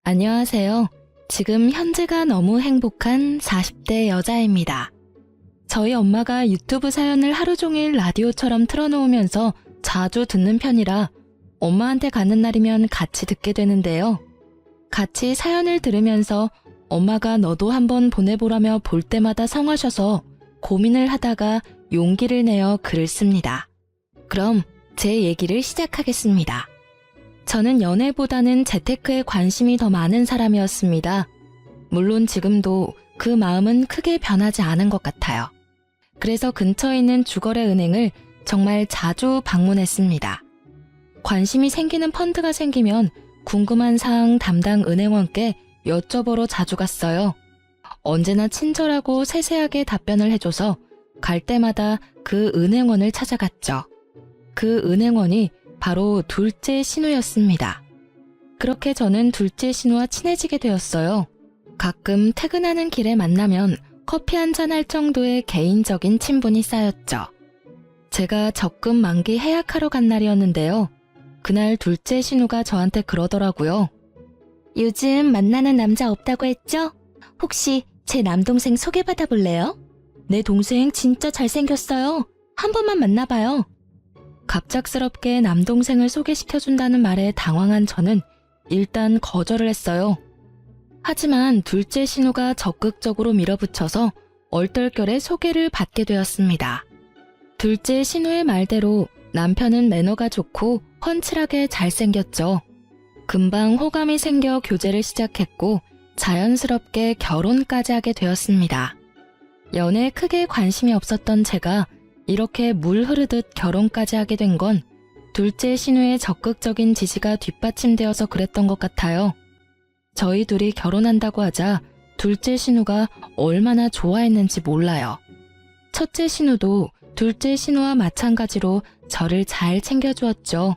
안녕하세요. 지금 현재가 너무 행복한 40대 여자입니다. 저희 엄마가 유튜브 사연을 하루 종일 라디오처럼 틀어놓으면서 자주 듣는 편이라 엄마한테 가는 날이면 같이 듣게 되는데요. 같이 사연을 들으면서 엄마가 너도 한번 보내보라며 볼 때마다 성하셔서 고민을 하다가 용기를 내어 글을 씁니다. 그럼 제 얘기를 시작하겠습니다. 저는 연애보다는 재테크에 관심이 더 많은 사람이었습니다. 물론 지금도 그 마음은 크게 변하지 않은 것 같아요. 그래서 근처에 있는 주거래 은행을 정말 자주 방문했습니다. 관심이 생기는 펀드가 생기면 궁금한 사항 담당 은행원께 여쭤보러 자주 갔어요. 언제나 친절하고 세세하게 답변을 해줘서 갈 때마다 그 은행원을 찾아갔죠. 그 은행원이 바로 둘째 신우였습니다. 그렇게 저는 둘째 신우와 친해지게 되었어요. 가끔 퇴근하는 길에 만나면 커피 한잔 할 정도의 개인적인 친분이 쌓였죠. 제가 적금 만기 해약하러 간 날이었는데요. 그날 둘째 신우가 저한테 그러더라고요. 요즘 만나는 남자 없다고 했죠? 혹시 제 남동생 소개받아 볼래요? 내 동생 진짜 잘생겼어요. 한 번만 만나봐요. 갑작스럽게 남동생을 소개시켜준다는 말에 당황한 저는 일단 거절을 했어요. 하지만 둘째 신우가 적극적으로 밀어붙여서 얼떨결에 소개를 받게 되었습니다. 둘째 신우의 말대로 남편은 매너가 좋고 훤칠하게 잘생겼죠. 금방 호감이 생겨 교제를 시작했고 자연스럽게 결혼까지 하게 되었습니다. 연애에 크게 관심이 없었던 제가 이렇게 물 흐르듯 결혼까지 하게 된 건 둘째 신우의 적극적인 지지가 뒷받침되어서 그랬던 것 같아요. 저희 둘이 결혼한다고 하자 둘째 신우가 얼마나 좋아했는지 몰라요. 첫째 신우도 둘째 신우와 마찬가지로 저를 잘 챙겨주었죠.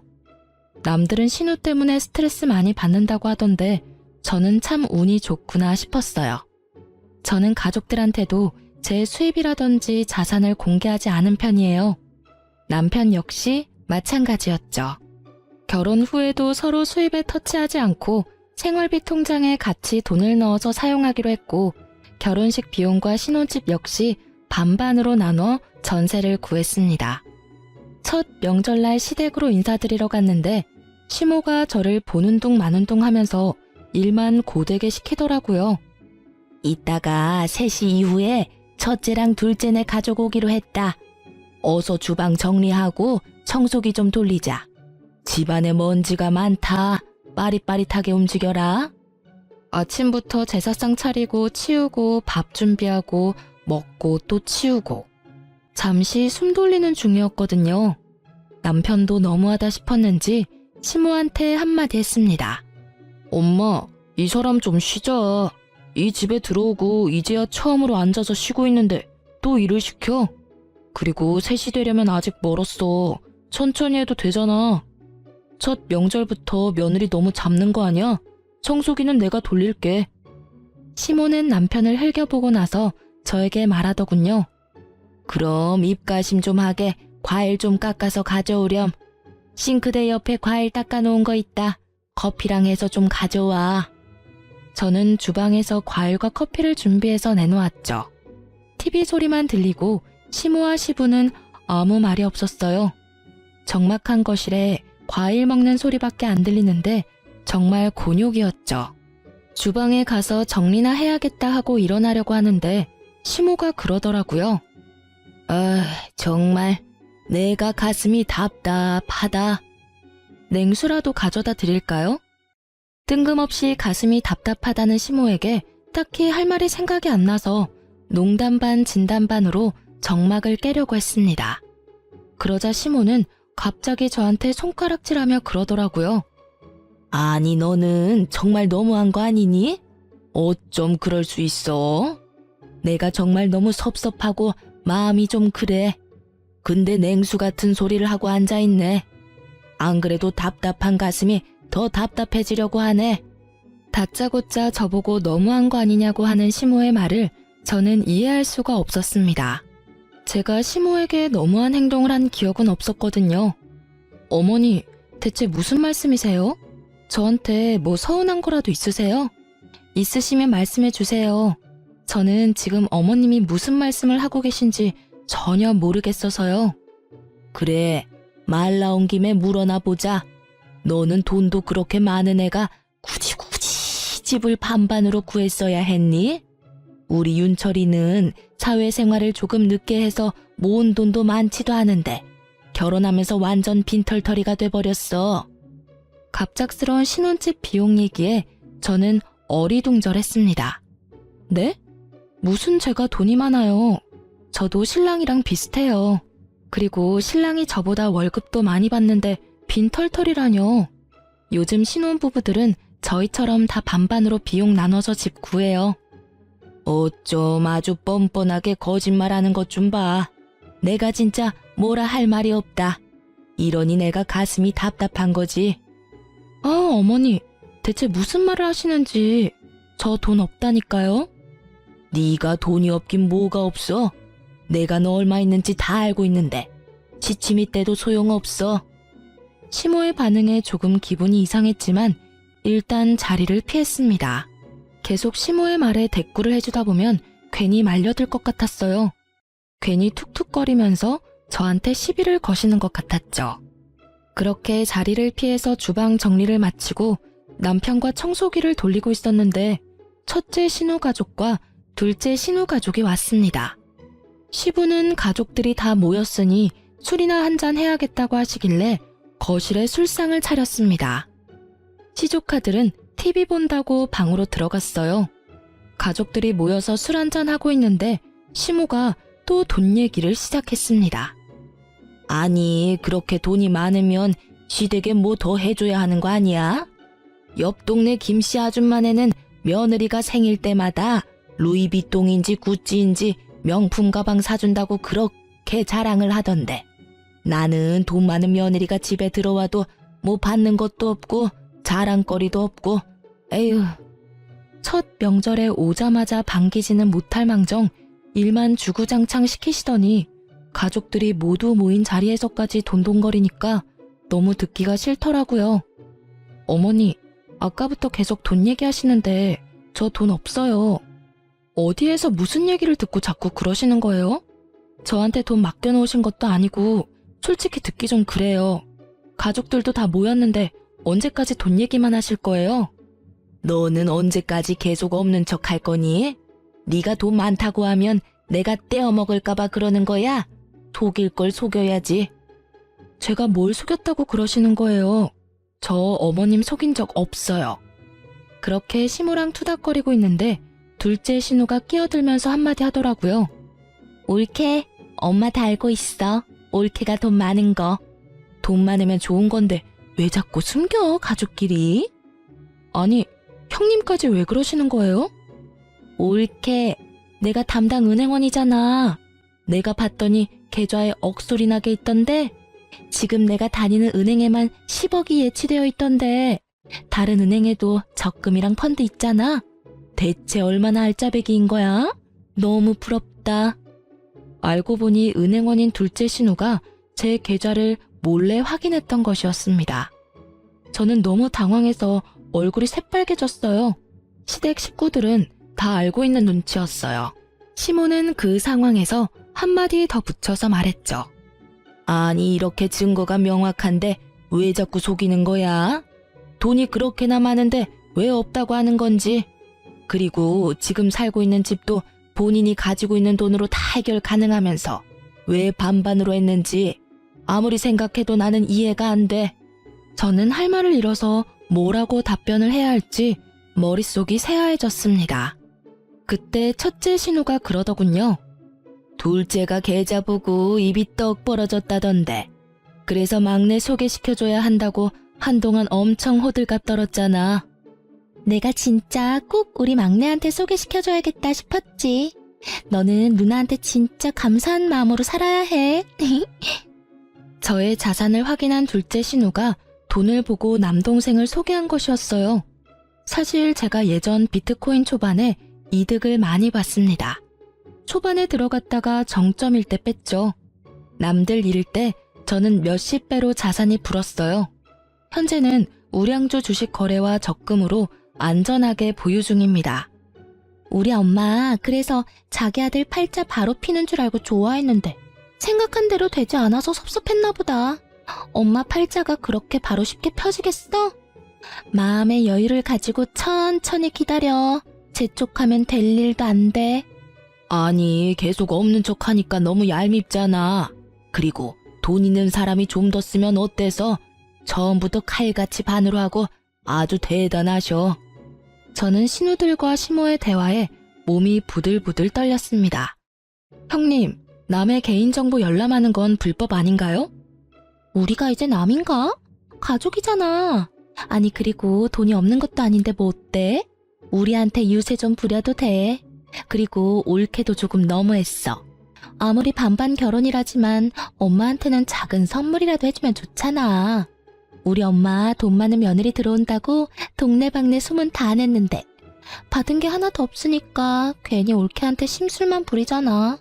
남들은 신우 때문에 스트레스 많이 받는다고 하던데 저는 참 운이 좋구나 싶었어요. 저는 가족들한테도 제 수입이라든지 자산을 공개하지 않은 편이에요. 남편 역시 마찬가지였죠. 결혼 후에도 서로 수입에 터치하지 않고 생활비 통장에 같이 돈을 넣어서 사용하기로 했고 결혼식 비용과 신혼집 역시 반반으로 나눠 전세를 구했습니다. 첫 명절날 시댁으로 인사드리러 갔는데 시모가 저를 보는 둥 마는 둥 하면서 일만 고되게 시키더라고요. 이따가 3시 이후에 첫째랑 둘째네 가족 오기로 했다. 어서 주방 정리하고 청소기 좀 돌리자. 집안에 먼지가 많다. 빠릿빠릿하게 움직여라. 아침부터 제사상 차리고 치우고 밥 준비하고 먹고 또 치우고. 잠시 숨 돌리는 중이었거든요. 남편도 너무하다 싶었는지 시모한테 한마디 했습니다. 엄마, 이 사람 좀 쉬자. 이 집에 들어오고 이제야 처음으로 앉아서 쉬고 있는데 또 일을 시켜? 그리고 3시 되려면 아직 멀었어. 천천히 해도 되잖아. 첫 명절부터 며느리 너무 잡는 거 아니야? 청소기는 내가 돌릴게. 시모는 남편을 흘겨보고 나서 저에게 말하더군요. 그럼 입가심 좀 하게 과일 좀 깎아서 가져오렴. 싱크대 옆에 과일 닦아놓은 거 있다. 커피랑 해서 좀 가져와. 저는 주방에서 과일과 커피를 준비해서 내놓았죠. TV 소리만 들리고 시모와 시부는 아무 말이 없었어요. 적막한 거실에 과일 먹는 소리밖에 안 들리는데 정말 곤욕이었죠. 주방에 가서 정리나 해야겠다 하고 일어나려고 하는데 시모가 그러더라고요. 정말 내가 가슴이 답답하다. 냉수라도 가져다 드릴까요? 뜬금없이 가슴이 답답하다는 시모에게 딱히 할 말이 생각이 안 나서 농담 반 진담 반으로 정막을 깨려고 했습니다. 그러자 시모는 갑자기 저한테 손가락질하며 그러더라고요. 아니 너는 정말 너무한 거 아니니? 어쩜 그럴 수 있어? 내가 정말 너무 섭섭하고 마음이 좀 그래. 근데 냉수 같은 소리를 하고 앉아있네. 안 그래도 답답한 가슴이 더 답답해지려고 하네. 다짜고짜 저보고 너무한 거 아니냐고 하는 시모의 말을 저는 이해할 수가 없었습니다. 제가 시모에게 너무한 행동을 한 기억은 없었거든요. 어머니, 대체 무슨 말씀이세요? 저한테 뭐 서운한 거라도 있으세요? 있으시면 말씀해 주세요. 저는 지금 어머님이 무슨 말씀을 하고 계신지 전혀 모르겠어서요. 그래, 말 나온 김에 물어나 보자. 너는 돈도 그렇게 많은 애가 굳이 집을 반반으로 구했어야 했니? 우리 윤철이는 사회생활을 조금 늦게 해서 모은 돈도 많지도 않은데 결혼하면서 완전 빈털터리가 돼버렸어. 갑작스러운 신혼집 비용 얘기에 저는 어리둥절했습니다. 네? 무슨 제가 돈이 많아요. 저도 신랑이랑 비슷해요. 그리고 신랑이 저보다 월급도 많이 받는데 빈털터리라뇨. 요즘 신혼부부들은 저희처럼 다 반반으로 비용 나눠서 집 구해요. 어쩜 아주 뻔뻔하게 거짓말하는 것 좀 봐. 내가 진짜 뭐라 할 말이 없다. 이러니 내가 가슴이 답답한 거지. 아, 어머니, 대체 무슨 말을 하시는지. 저 돈 없다니까요? 네가 돈이 없긴 뭐가 없어. 내가 너 얼마 있는지 다 알고 있는데 시치미 때도 소용없어. 시모의 반응에 조금 기분이 이상했지만 일단 자리를 피했습니다. 계속 시모의 말에 대꾸를 해주다 보면 괜히 말려들 것 같았어요. 괜히 툭툭거리면서 저한테 시비를 거시는 것 같았죠. 그렇게 자리를 피해서 주방 정리를 마치고 남편과 청소기를 돌리고 있었는데 첫째 신우가족과 둘째 신우가족이 왔습니다. 시부는 가족들이 다 모였으니 술이나 한잔 해야겠다고 하시길래 거실에 술상을 차렸습니다. 시조카들은 TV 본다고 방으로 들어갔어요. 가족들이 모여서 술 한잔 하고 있는데 시모가 또 돈 얘기를 시작했습니다. 아니, 그렇게 돈이 많으면 시댁에 뭐 더 해줘야 하는 거 아니야? 옆 동네 김씨 아줌마네는 며느리가 생일 때마다 루이비통인지 구찌인지 명품 가방 사준다고 그렇게 자랑을 하던데 나는 돈 많은 며느리가 집에 들어와도 뭐 받는 것도 없고 자랑거리도 없고 에휴. 첫 명절에 오자마자 반기지는 못할 망정 일만 주구장창 시키시더니 가족들이 모두 모인 자리에서까지 돈돈거리니까 너무 듣기가 싫더라고요. 어머니, 아까부터 계속 돈 얘기하시는데 저 돈 없어요. 어디에서 무슨 얘기를 듣고 자꾸 그러시는 거예요? 저한테 돈 맡겨놓으신 것도 아니고 솔직히 듣기 좀 그래요. 가족들도 다 모였는데 언제까지 돈 얘기만 하실 거예요? 너는 언제까지 계속 없는 척 할 거니? 네가 돈 많다고 하면 내가 떼어먹을까봐 그러는 거야? 속일 걸 속여야지. 제가 뭘 속였다고 그러시는 거예요? 저 어머님 속인 적 없어요. 그렇게 시모랑 투닥거리고 있는데 둘째 신우가 끼어들면서 한마디 하더라고요. 옳게, 엄마 다 알고 있어. 옳게가 돈 많은 거. 돈 많으면 좋은 건데 왜 자꾸 숨겨, 가족끼리? 아니, 형님까지 왜 그러시는 거예요? 옳게, 내가 담당 은행원이잖아. 내가 봤더니 계좌에 억소리 나게 있던데 지금 내가 다니는 은행에만 10억이 예치되어 있던데 다른 은행에도 적금이랑 펀드 있잖아. 대체 얼마나 알짜배기인 거야? 너무 부럽다. 알고 보니 은행원인 둘째 신우가 제 계좌를 몰래 확인했던 것이었습니다. 저는 너무 당황해서 얼굴이 새빨개졌어요. 시댁 식구들은 다 알고 있는 눈치였어요. 시모는 그 상황에서 한마디 더 붙여서 말했죠. 아니, 이렇게 증거가 명확한데 왜 자꾸 속이는 거야? 돈이 그렇게나 많은데 왜 없다고 하는 건지. 그리고 지금 살고 있는 집도 본인이 가지고 있는 돈으로 다 해결 가능하면서 왜 반반으로 했는지 아무리 생각해도 나는 이해가 안 돼. 저는 할 말을 잃어서 뭐라고 답변을 해야 할지 머릿속이 새하얘졌습니다. 그때 첫째 신우가 그러더군요. 둘째가 계좌 보고 입이 떡 벌어졌다던데. 그래서 막내 소개시켜줘야 한다고 한동안 엄청 호들갑 떨었잖아. 내가 진짜 꼭 우리 막내한테 소개시켜줘야겠다 싶었지. 너는 누나한테 진짜 감사한 마음으로 살아야 해. 저의 자산을 확인한 둘째 신우가 돈을 보고 남동생을 소개한 것이었어요. 사실 제가 예전 비트코인 초반에 이득을 많이 봤습니다. 초반에 들어갔다가 정점일 때 뺐죠. 남들 잃을 때 저는 몇십 배로 자산이 불었어요. 현재는 우량주 주식 거래와 적금으로 안전하게 보유 중입니다. 우리 엄마 그래서 자기 아들 팔자 바로 피는 줄 알고 좋아했는데 생각한 대로 되지 않아서 섭섭했나 보다. 엄마 팔자가 그렇게 바로 쉽게 펴지겠어? 마음의 여유를 가지고 천천히 기다려. 재촉하면 될 일도 안 돼. 아니, 계속 없는 척하니까 너무 얄밉잖아. 그리고 돈 있는 사람이 좀 더 쓰면 어때서? 처음부터 칼같이 반으로 하고 아주 대단하셔. 저는 신우들과 시모의 대화에 몸이 부들부들 떨렸습니다. 형님, 남의 개인정보 열람하는 건 불법 아닌가요? 우리가 이제 남인가? 가족이잖아. 아니 그리고 돈이 없는 것도 아닌데 뭐 어때? 우리한테 유세 좀 부려도 돼. 그리고 올케도 조금 너무했어. 아무리 반반 결혼이라지만 엄마한테는 작은 선물이라도 해주면 좋잖아. 우리 엄마 돈 많은 며느리 들어온다고 동네방네 소문 다 냈는데 받은 게 하나도 없으니까 괜히 올케한테 심술만 부리잖아.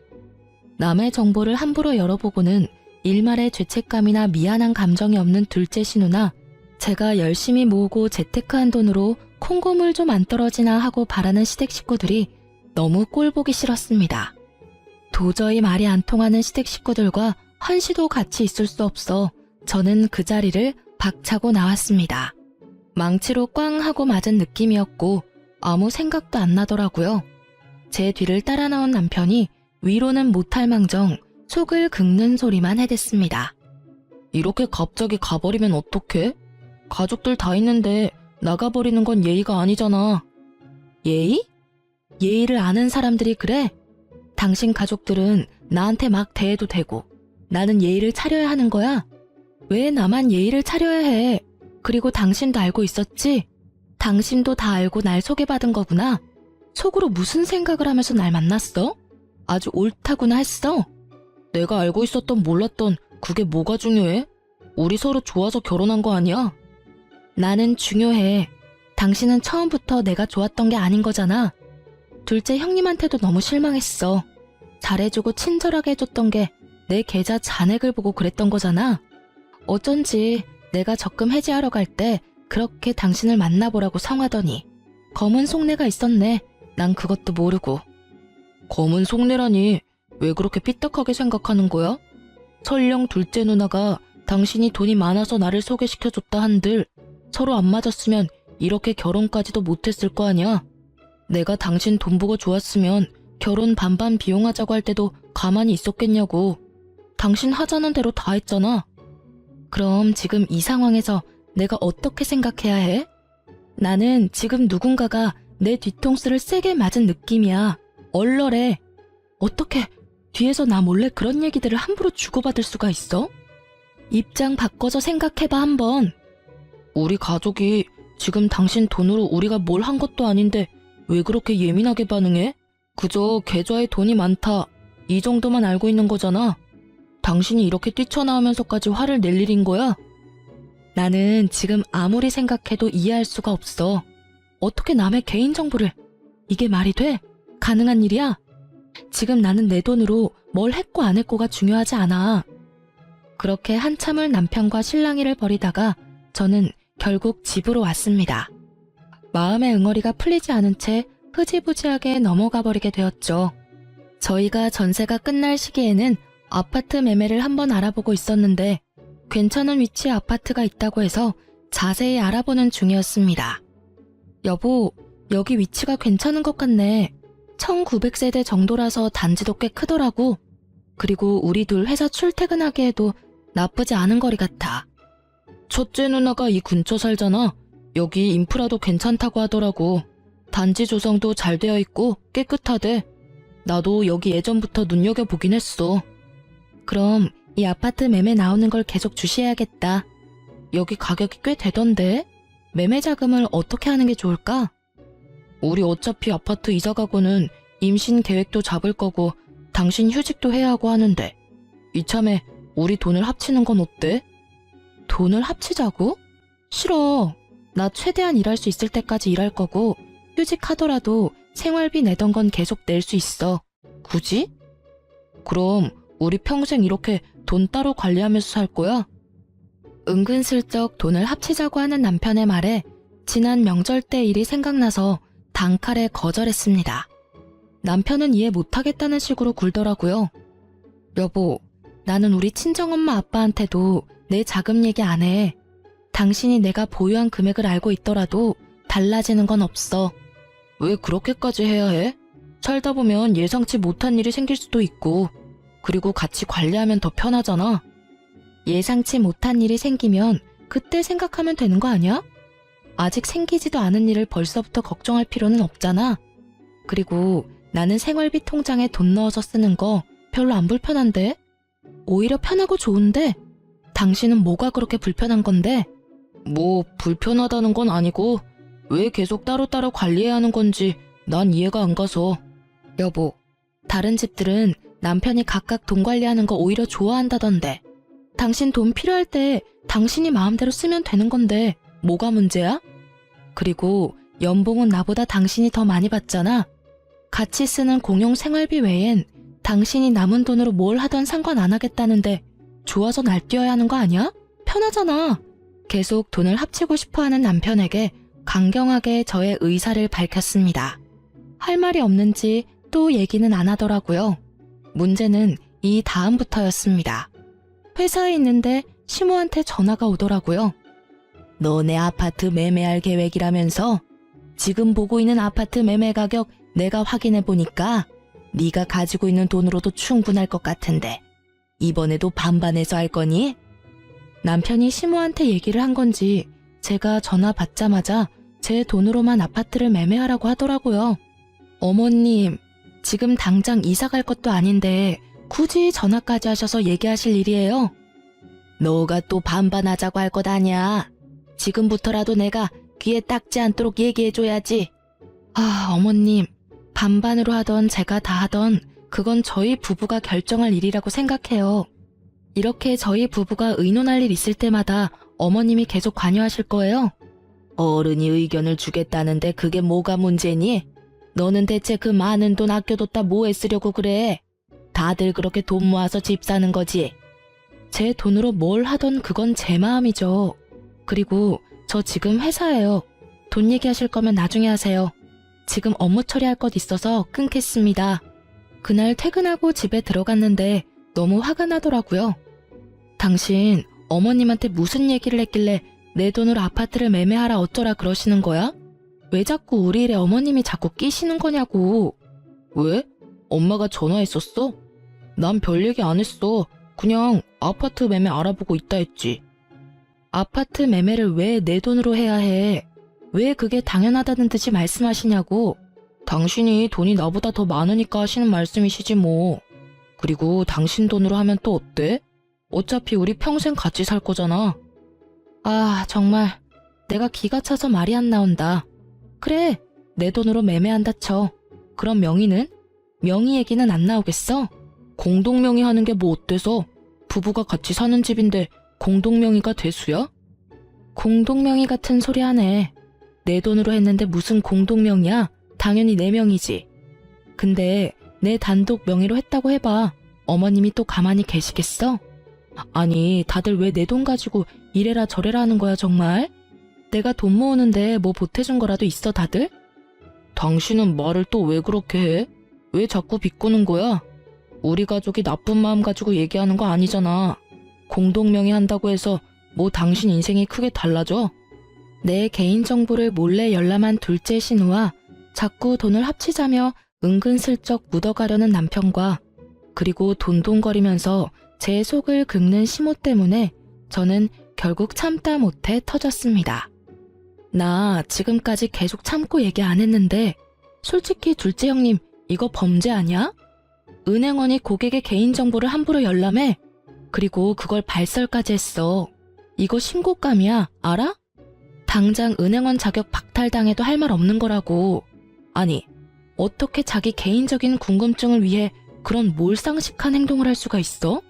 남의 정보를 함부로 열어보고는 일말의 죄책감이나 미안한 감정이 없는 둘째 신우나 제가 열심히 모으고 재테크한 돈으로 콩고물 좀 안 떨어지나 하고 바라는 시댁 식구들이 너무 꼴보기 싫었습니다. 도저히 말이 안 통하는 시댁 식구들과 한시도 같이 있을 수 없어 저는 그 자리를 박차고 나왔습니다. 망치로 꽝 하고 맞은 느낌이었고 아무 생각도 안 나더라고요. 제 뒤를 따라 나온 남편이 위로는 못할 망정 속을 긁는 소리만 해댔습니다. 이렇게 갑자기 가버리면 어떡해? 가족들 다 있는데 나가버리는 건 예의가 아니잖아. 예의? 예의를 아는 사람들이 그래? 당신 가족들은 나한테 막 대해도 되고 나는 예의를 차려야 하는 거야? 왜 나만 예의를 차려야 해? 그리고 당신도 알고 있었지? 당신도 다 알고 날 소개받은 거구나. 속으로 무슨 생각을 하면서 날 만났어? 아주 옳다구나 했어. 내가 알고 있었던 몰랐던 그게 뭐가 중요해? 우리 서로 좋아서 결혼한 거 아니야? 나는 중요해. 당신은 처음부터 내가 좋았던 게 아닌 거잖아. 둘째 형님한테도 너무 실망했어. 잘해주고 친절하게 해줬던 게 내 계좌 잔액을 보고 그랬던 거잖아. 어쩐지 내가 적금 해지하러 갈 때 그렇게 당신을 만나보라고 성하더니 검은 속내가 있었네. 난 그것도 모르고. 검은 속내라니 왜 그렇게 삐딱하게 생각하는 거야? 설령 둘째 누나가 당신이 돈이 많아서 나를 소개시켜줬다 한들 서로 안 맞았으면 이렇게 결혼까지도 못했을 거 아니야? 내가 당신 돈 보고 좋았으면 결혼 반반 비용하자고 할 때도 가만히 있었겠냐고. 당신 하자는 대로 다 했잖아. 그럼 지금 이 상황에서 내가 어떻게 생각해야 해? 나는 지금 누군가가 내 뒤통수를 세게 맞은 느낌이야. 얼얼해. 어떻게 뒤에서 나 몰래 그런 얘기들을 함부로 주고받을 수가 있어? 입장 바꿔서 생각해봐 한번. 우리 가족이 지금 당신 돈으로 우리가 뭘 한 것도 아닌데 왜 그렇게 예민하게 반응해? 그저 계좌에 돈이 많다. 이 정도만 알고 있는 거잖아. 당신이 이렇게 뛰쳐나오면서까지 화를 낼 일인 거야? 나는 지금 아무리 생각해도 이해할 수가 없어. 어떻게 남의 개인정보를. 이게 말이 돼? 가능한 일이야? 지금 나는 내 돈으로 뭘 했고 안 했고가 중요하지 않아. 그렇게 한참을 남편과 실랑이를 벌이다가 저는 결국 집으로 왔습니다. 마음의 응어리가 풀리지 않은 채 흐지부지하게 넘어가 버리게 되었죠. 저희가 전세가 끝날 시기에는 아파트 매매를 한번 알아보고 있었는데 괜찮은 위치에 아파트가 있다고 해서 자세히 알아보는 중이었습니다. 여보, 여기 위치가 괜찮은 것 같네. 1900세대 정도라서 단지도 꽤 크더라고. 그리고 우리 둘 회사 출퇴근하기에도 나쁘지 않은 거리 같아. 첫째 누나가 이 근처 살잖아. 여기 인프라도 괜찮다고 하더라고. 단지 조성도 잘 되어 있고 깨끗하대. 나도 여기 예전부터 눈여겨보긴 했어. 그럼 이 아파트 매매 나오는 걸 계속 주시해야겠다. 여기 가격이 꽤 되던데. 매매 자금을 어떻게 하는 게 좋을까? 우리 어차피 아파트 이사 가고는 임신 계획도 잡을 거고 당신 휴직도 해야 하고 하는데 이참에 우리 돈을 합치는 건 어때? 돈을 합치자고? 싫어. 나 최대한 일할 수 있을 때까지 일할 거고 휴직하더라도 생활비 내던 건 계속 낼 수 있어. 굳이? 그럼 우리 평생 이렇게 돈 따로 관리하면서 살 거야? 은근슬쩍 돈을 합치자고 하는 남편의 말에 지난 명절 때 일이 생각나서 단칼에 거절했습니다. 남편은 이해 못하겠다는 식으로 굴더라고요. 여보, 나는 우리 친정엄마 아빠한테도 내 자금 얘기 안 해. 당신이 내가 보유한 금액을 알고 있더라도 달라지는 건 없어. 왜 그렇게까지 해야 해? 살다 보면 예상치 못한 일이 생길 수도 있고, 그리고 같이 관리하면 더 편하잖아. 예상치 못한 일이 생기면 그때 생각하면 되는 거 아니야? 아직 생기지도 않은 일을 벌써부터 걱정할 필요는 없잖아. 그리고 나는 생활비 통장에 돈 넣어서 쓰는 거 별로 안 불편한데? 오히려 편하고 좋은데? 당신은 뭐가 그렇게 불편한 건데? 뭐 불편하다는 건 아니고 왜 계속 따로따로 관리해야 하는 건지 난 이해가 안 가서. 여보, 다른 집들은 남편이 각각 돈 관리하는 거 오히려 좋아한다던데. 당신 돈 필요할 때 당신이 마음대로 쓰면 되는 건데 뭐가 문제야? 그리고 연봉은 나보다 당신이 더 많이 받잖아. 같이 쓰는 공용 생활비 외엔 당신이 남은 돈으로 뭘 하던 상관 안 하겠다는데 좋아서 날뛰어야 하는 거 아니야? 편하잖아. 계속 돈을 합치고 싶어하는 남편에게 강경하게 저의 의사를 밝혔습니다. 할 말이 없는지 또 얘기는 안 하더라고요. 문제는 이 다음부터였습니다. 회사에 있는데 시모한테 전화가 오더라고요. 너네 아파트 매매할 계획이라면서? 지금 보고 있는 아파트 매매 가격 내가 확인해 보니까 네가 가지고 있는 돈으로도 충분할 것 같은데 이번에도 반반해서 할 거니? 남편이 시모한테 얘기를 한 건지 제가 전화 받자마자 제 돈으로만 아파트를 매매하라고 하더라고요. 어머님, 지금 당장 이사 갈 것도 아닌데 굳이 전화까지 하셔서 얘기하실 일이에요? 너가 또 반반하자고 할 것 아니야. 지금부터라도 내가 귀에 딱지 않도록 얘기해줘야지. 아, 어머님, 반반으로 하던 제가 다 하던 그건 저희 부부가 결정할 일이라고 생각해요. 이렇게 저희 부부가 의논할 일 있을 때마다 어머님이 계속 관여하실 거예요? 어른이 의견을 주겠다는데 그게 뭐가 문제니? 너는 대체 그 많은 돈 아껴뒀다 뭐에 쓰려고 그래? 다들 그렇게 돈 모아서 집 사는 거지. 제 돈으로 뭘 하던 그건 제 마음이죠. 그리고 저 지금 회사예요. 돈 얘기하실 거면 나중에 하세요. 지금 업무 처리할 것 있어서 끊겠습니다. 그날 퇴근하고 집에 들어갔는데 너무 화가 나더라고요. 당신 어머님한테 무슨 얘기를 했길래 내 돈으로 아파트를 매매하라 어쩌라 그러시는 거야? 왜 자꾸 우리 일에 어머님이 자꾸 끼시는 거냐고. 왜? 엄마가 전화했었어? 난 별 얘기 안 했어. 그냥 아파트 매매 알아보고 있다 했지. 아파트 매매를 왜 내 돈으로 해야 해? 왜 그게 당연하다는 듯이 말씀하시냐고. 당신이 돈이 나보다 더 많으니까 하시는 말씀이시지 뭐. 그리고 당신 돈으로 하면 또 어때? 어차피 우리 평생 같이 살 거잖아. 아, 정말 내가 기가 차서 말이 안 나온다. 그래, 내 돈으로 매매한다 쳐. 그럼 명의는? 명의 얘기는 안 나오겠어? 공동명의 하는 게 뭐 어때서? 부부가 같이 사는 집인데 공동명의가 대수야? 공동명의 같은 소리 하네. 내 돈으로 했는데 무슨 공동명의야? 당연히 내 명의지. 근데 내 단독 명의로 했다고 해봐. 어머님이 또 가만히 계시겠어? 아니, 다들 왜 내 돈 가지고 이래라 저래라 하는 거야 정말? 내가 돈 모으는데 뭐 보태준 거라도 있어 다들? 당신은 말을 또 왜 그렇게 해? 왜 자꾸 비꼬는 거야? 우리 가족이 나쁜 마음 가지고 얘기하는 거 아니잖아. 공동명의 한다고 해서 뭐 당신 인생이 크게 달라져? 내 개인정보를 몰래 열람한 둘째 신우와 자꾸 돈을 합치자며 은근슬쩍 묻어가려는 남편과 그리고 돈돈거리면서 제 속을 긁는 시모 때문에 저는 결국 참다 못해 터졌습니다. 나 지금까지 계속 참고 얘기 안 했는데 솔직히 둘째 형님 이거 범죄 아니야? 은행원이 고객의 개인정보를 함부로 열람해. 그리고 그걸 발설까지 했어. 이거 신고감이야, 알아? 당장 은행원 자격 박탈당해도 할 말 없는 거라고. 아니, 어떻게 자기 개인적인 궁금증을 위해 그런 몰상식한 행동을 할 수가 있어?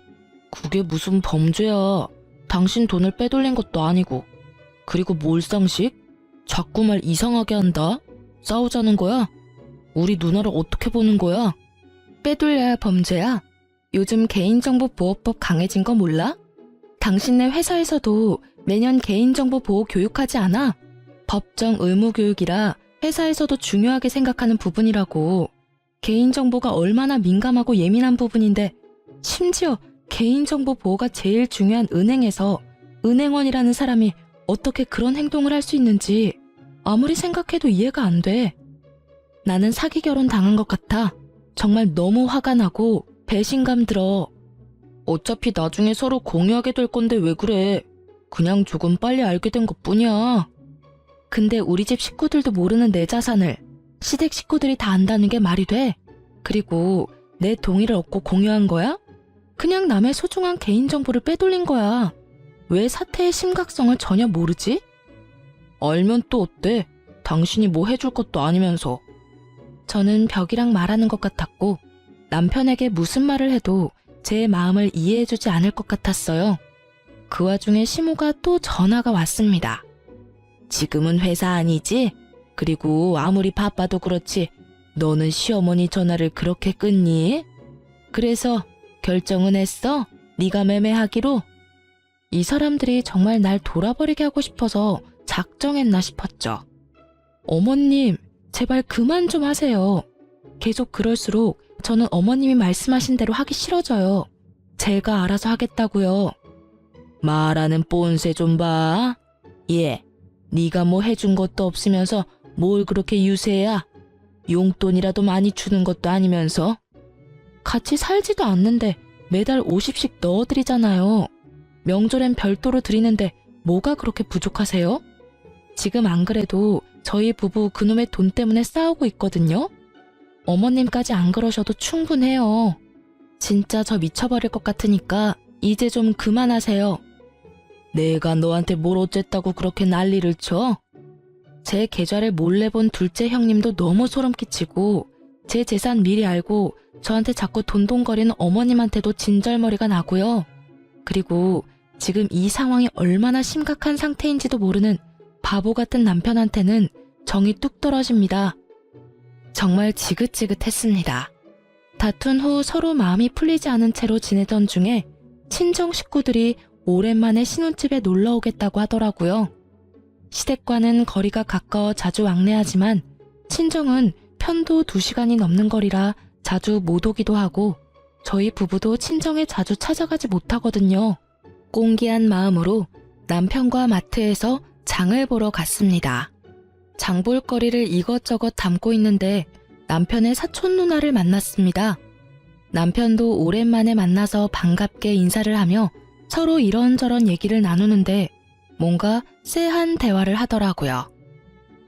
그게 무슨 범죄야. 당신 돈을 빼돌린 것도 아니고. 그리고 몰상식? 자꾸 말 이상하게 한다. 싸우자는 거야? 우리 누나를 어떻게 보는 거야? 빼돌려야 범죄야? 요즘 개인정보보호법 강해진 거 몰라? 당신네 회사에서도 매년 개인정보 보호 교육하지 않아? 법정 의무 교육이라 회사에서도 중요하게 생각하는 부분이라고. 개인정보가 얼마나 민감하고 예민한 부분인데 심지어 개인정보 보호가 제일 중요한 은행에서 은행원이라는 사람이 어떻게 그런 행동을 할 수 있는지 아무리 생각해도 이해가 안 돼. 나는 사기 결혼 당한 것 같아. 정말 너무 화가 나고 배신감 들어. 어차피 나중에 서로 공유하게 될 건데 왜 그래? 그냥 조금 빨리 알게 된 것뿐이야. 근데 우리 집 식구들도 모르는 내 자산을 시댁 식구들이 다 안다는 게 말이 돼? 그리고 내 동의를 얻고 공유한 거야? 그냥 남의 소중한 개인정보를 빼돌린 거야. 왜 사태의 심각성을 전혀 모르지? 알면 또 어때? 당신이 뭐 해줄 것도 아니면서. 저는 벽이랑 말하는 것 같았고 남편에게 무슨 말을 해도 제 마음을 이해해주지 않을 것 같았어요. 그 와중에 시모가 또 전화가 왔습니다. 지금은 회사 아니지? 그리고 아무리 바빠도 그렇지 너는 시어머니 전화를 그렇게 끊니? 그래서 결정은 했어? 네가 매매하기로? 이 사람들이 정말 날 돌아버리게 하고 싶어서 작정했나 싶었죠. 어머님, 제발 그만 좀 하세요. 계속 그럴수록 저는 어머님이 말씀하신 대로 하기 싫어져요. 제가 알아서 하겠다고요. 말하는 뽐새 좀 봐. 예, 네가 뭐 해준 것도 없으면서 뭘 그렇게 유세야? 용돈이라도 많이 주는 것도 아니면서. 같이 살지도 않는데 매달 50씩 넣어드리잖아요. 명절엔 별도로 드리는데 뭐가 그렇게 부족하세요? 지금 안 그래도 저희 부부 그놈의 돈 때문에 싸우고 있거든요. 어머님까지 안 그러셔도 충분해요. 진짜 저 미쳐버릴 것 같으니까 이제 좀 그만하세요. 내가 너한테 뭘 어쨌다고 그렇게 난리를 쳐? 제 계좌를 몰래 본 둘째 형님도 너무 소름 끼치고 제 재산 미리 알고 저한테 자꾸 돈돈거리는 어머님한테도 진절머리가 나고요. 그리고 지금 이 상황이 얼마나 심각한 상태인지도 모르는 바보 같은 남편한테는 정이 뚝 떨어집니다. 정말 지긋지긋했습니다. 다툰 후 서로 마음이 풀리지 않은 채로 지내던 중에 친정 식구들이 오랜만에 신혼집에 놀러 오겠다고 하더라고요. 시댁과는 거리가 가까워 자주 왕래하지만 친정은 편도 2시간이 넘는 거리라 자주 못 오기도 하고 저희 부부도 친정에 자주 찾아가지 못하거든요. 꽁기한 마음으로 남편과 마트에서 장을 보러 갔습니다. 장볼거리를 이것저것 담고 있는데 남편의 사촌 누나를 만났습니다. 남편도 오랜만에 만나서 반갑게 인사를 하며 서로 이런저런 얘기를 나누는데 뭔가 쎄한 대화를 하더라고요.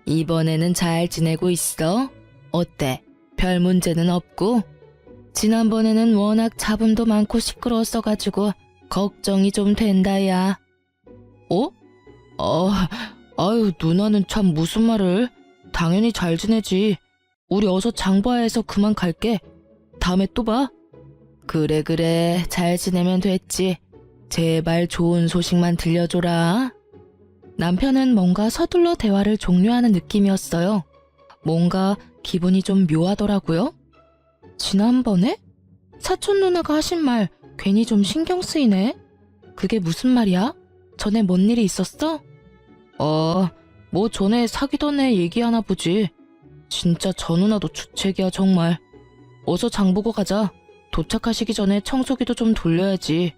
이번에는 잘 지내고 있어? 어때? 별 문제는 없고? 지난번에는 워낙 잡음도 많고 시끄러웠어가지고 걱정이 좀 된다, 야. 어? 아유, 누나는 참 무슨 말을. 당연히 잘 지내지. 우리 어서 장 봐야 해서 그만 갈게. 다음에 또 봐. 그래, 잘 지내면 됐지. 제발 좋은 소식만 들려줘라. 남편은 뭔가 서둘러 대화를 종료하는 느낌이었어요. 뭔가 기분이 좀 묘하더라고요. 지난번에? 사촌 누나가 하신 말 괜히 좀 신경 쓰이네. 그게 무슨 말이야? 전에 뭔 일이 있었어? 뭐 전에 사귀던 애 얘기하나 보지. 진짜 저 누나도 주책이야 정말. 어서 장 보고 가자. 도착하시기 전에 청소기도 좀 돌려야지.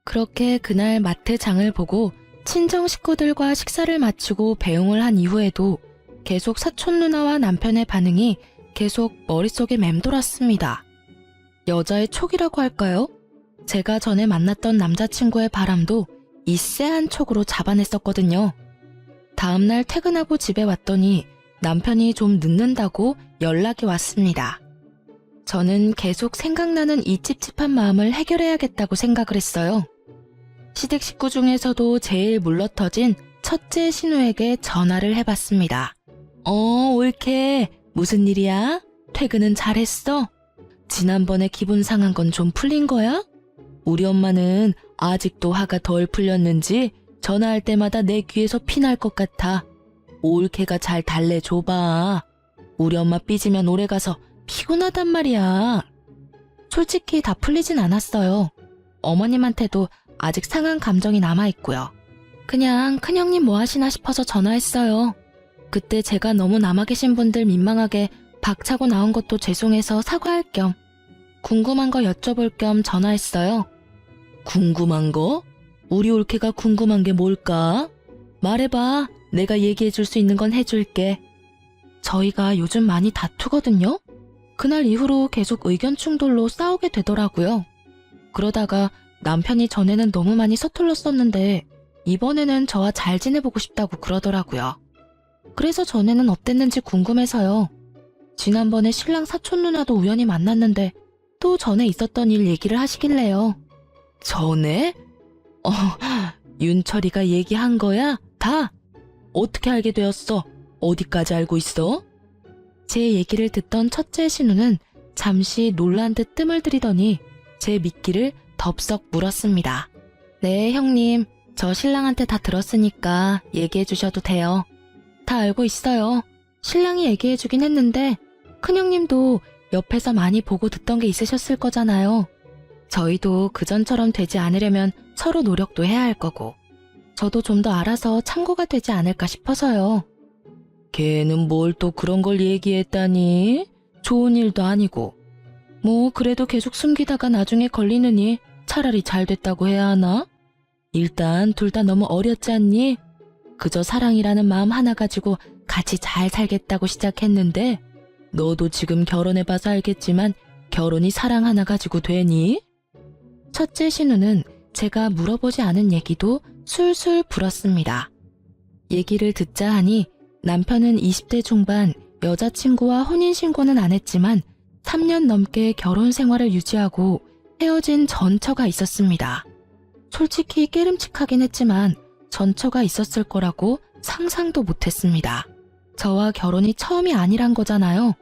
그렇게 그날 마트 장을 보고 친정 식구들과 식사를 마치고 배웅을 한 이후에도 계속 사촌 누나와 남편의 반응이 계속 머릿속에 맴돌았습니다. 여자의 촉이라고 할까요? 제가 전에 만났던 남자친구의 바람도 이 쎄한 촉으로 잡아냈었거든요. 다음날 퇴근하고 집에 왔더니 남편이 좀 늦는다고 연락이 왔습니다. 저는 계속 생각나는 이 찝찝한 마음을 해결해야겠다고 생각을 했어요. 시댁 식구 중에서도 제일 물러터진 첫째 신우에게 전화를 해봤습니다. 옳게. 무슨 일이야? 퇴근은 잘했어? 지난번에 기분 상한 건 좀 풀린 거야? 우리 엄마는 아직도 화가 덜 풀렸는지 전화할 때마다 내 귀에서 피날 것 같아. 올케가 잘 달래줘봐. 우리 엄마 삐지면 오래가서 피곤하단 말이야. 솔직히 다 풀리진 않았어요. 어머님한테도 아직 상한 감정이 남아있고요. 그냥 큰형님 뭐 하시나 싶어서 전화했어요. 그때 제가 너무 남아 계신 분들 민망하게 박차고 나온 것도 죄송해서 사과할 겸 궁금한 거 여쭤볼 겸 전화했어요. 궁금한 거? 우리 올케가 궁금한 게 뭘까? 말해봐. 내가 얘기해 줄 수 있는 건 해줄게. 저희가 요즘 많이 다투거든요. 그날 이후로 계속 의견 충돌로 싸우게 되더라고요. 그러다가 남편이 전에는 너무 많이 서툴렀었는데 이번에는 저와 잘 지내보고 싶다고 그러더라고요. 그래서 전에는 어땠는지 궁금해서요. 지난번에 신랑 사촌 누나도 우연히 만났는데 또 전에 있었던 일 얘기를 하시길래요. 전에? 윤철이가 얘기한 거야? 다? 어떻게 알게 되었어? 어디까지 알고 있어? 제 얘기를 듣던 첫째 신우는 잠시 놀란 듯 뜸을 들이더니 제 미끼를 덥석 물었습니다. 네, 형님. 저 신랑한테 다 들었으니까 얘기해 주셔도 돼요. 다 알고 있어요. 신랑이 얘기해 주긴 했는데 큰형님도 옆에서 많이 보고 듣던 게 있으셨을 거잖아요. 저희도 그전처럼 되지 않으려면 서로 노력도 해야 할 거고 저도 좀 더 알아서 참고가 되지 않을까 싶어서요. 걔는 뭘 또 그런 걸 얘기했다니? 좋은 일도 아니고. 뭐 그래도 계속 숨기다가 나중에 걸리느니 차라리 잘 됐다고 해야 하나? 일단 둘 다 너무 어렸지 않니? 그저 사랑이라는 마음 하나 가지고 같이 잘 살겠다고 시작했는데 너도 지금 결혼해봐서 알겠지만 결혼이 사랑 하나 가지고 되니? 첫째 신우는 제가 물어보지 않은 얘기도 술술 불었습니다. 얘기를 듣자 하니 남편은 20대 중반 여자친구와 혼인신고는 안 했지만 3년 넘게 결혼 생활을 유지하고 헤어진 전처가 있었습니다. 솔직히 깨름칙하긴 했지만 전처가 있었을 거라고 상상도 못했습니다. 저와 결혼이 처음이 아니란 거잖아요.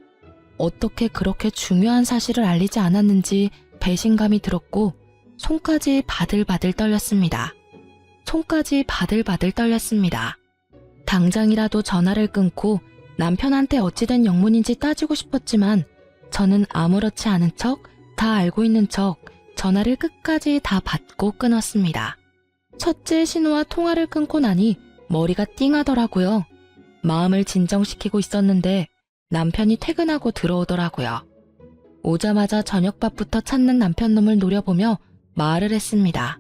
어떻게 그렇게 중요한 사실을 알리지 않았는지 배신감이 들었고 손까지 바들바들 떨렸습니다. 당장이라도 전화를 끊고 남편한테 어찌된 영문인지 따지고 싶었지만 저는 아무렇지 않은 척, 다 알고 있는 척 전화를 끝까지 다 받고 끊었습니다. 첫째 신우와 통화를 끊고 나니 머리가 띵하더라고요. 마음을 진정시키고 있었는데 남편이 퇴근하고 들어오더라고요. 오자마자 저녁밥부터 찾는 남편 놈을 노려보며 말을 했습니다.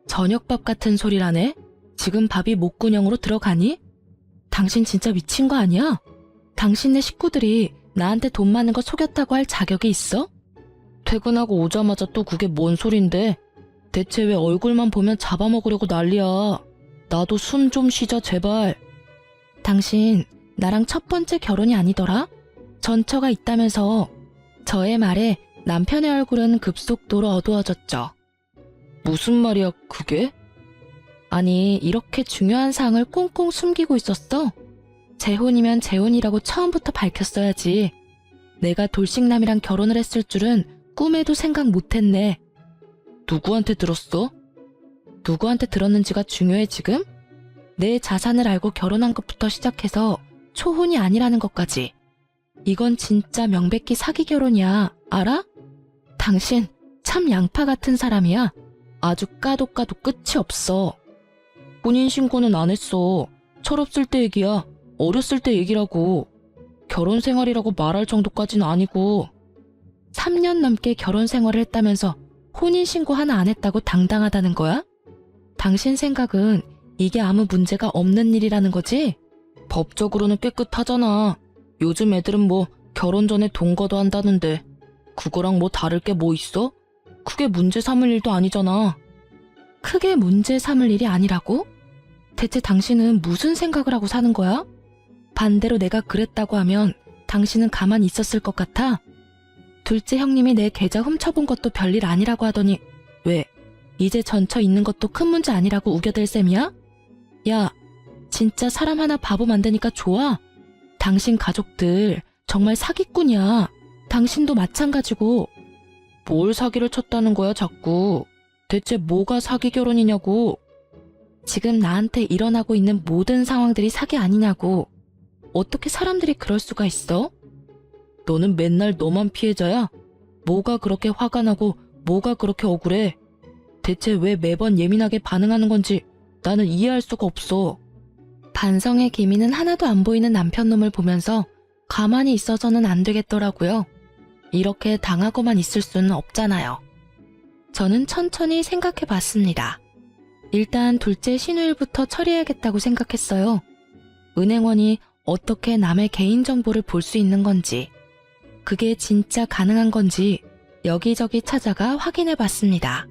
저녁밥 같은 소리라네? 지금 밥이 목구녕으로 들어가니? 당신 진짜 미친 거 아니야? 당신네 식구들이 나한테 돈 많은 거 속였다고 할 자격이 있어? 퇴근하고 오자마자 또 그게 뭔 소린데? 대체 왜 얼굴만 보면 잡아먹으려고 난리야? 나도 숨 좀 쉬자 제발. 당신 나랑 첫 번째 결혼이 아니더라? 전처가 있다면서. 저의 말에 남편의 얼굴은 급속도로 어두워졌죠. 무슨 말이야 그게? 아니 이렇게 중요한 사항을 꽁꽁 숨기고 있었어? 재혼이면 재혼이라고 처음부터 밝혔어야지. 내가 돌싱남이랑 결혼을 했을 줄은 꿈에도 생각 못했네. 누구한테 들었어? 누구한테 들었는지가 중요해 지금? 내 자산을 알고 결혼한 것부터 시작해서 초혼이 아니라는 것까지. 이건 진짜 명백히 사기 결혼이야. 알아? 당신 참 양파 같은 사람이야. 아주 까도 끝이 없어. 혼인신고는 안 했어. 철없을 때 얘기야. 어렸을 때 얘기라고. 결혼 생활이라고 말할 정도까지는 아니고. 3년 넘게 결혼 생활을 했다면서 혼인신고 하나 안 했다고 당당하다는 거야? 당신 생각은 이게 아무 문제가 없는 일이라는 거지? 법적으로는 깨끗하잖아. 요즘 애들은 뭐 결혼 전에 동거도 한다는데 그거랑 뭐 다를 게 뭐 있어? 크게 문제 삼을 일도 아니잖아. 크게 문제 삼을 일이 아니라고? 대체 당신은 무슨 생각을 하고 사는 거야? 반대로 내가 그랬다고 하면 당신은 가만히 있었을 것 같아? 둘째 형님이 내 계좌 훔쳐본 것도 별일 아니라고 하더니 왜? 이제 전처 있는 것도 큰 문제 아니라고 우겨댈 셈이야? 야, 진짜 사람 하나 바보 만드니까 좋아? 당신 가족들 정말 사기꾼이야. 당신도 마찬가지고. 뭘 사기를 쳤다는 거야 자꾸. 대체 뭐가 사기 결혼이냐고. 지금 나한테 일어나고 있는 모든 상황들이 사기 아니냐고. 어떻게 사람들이 그럴 수가 있어? 너는 맨날 너만 피해자야? 뭐가 그렇게 화가 나고 뭐가 그렇게 억울해? 대체 왜 매번 예민하게 반응하는 건지 나는 이해할 수가 없어. 반성의 기미는 하나도 안 보이는 남편놈을 보면서 가만히 있어서는 안 되겠더라고요. 이렇게 당하고만 있을 수는 없잖아요. 저는 천천히 생각해 봤습니다. 일단 둘째 신우일부터 처리해야겠다고 생각했어요. 은행원이 어떻게 남의 개인정보를 볼 수 있는 건지, 그게 진짜 가능한 건지 여기저기 찾아가 확인해 봤습니다.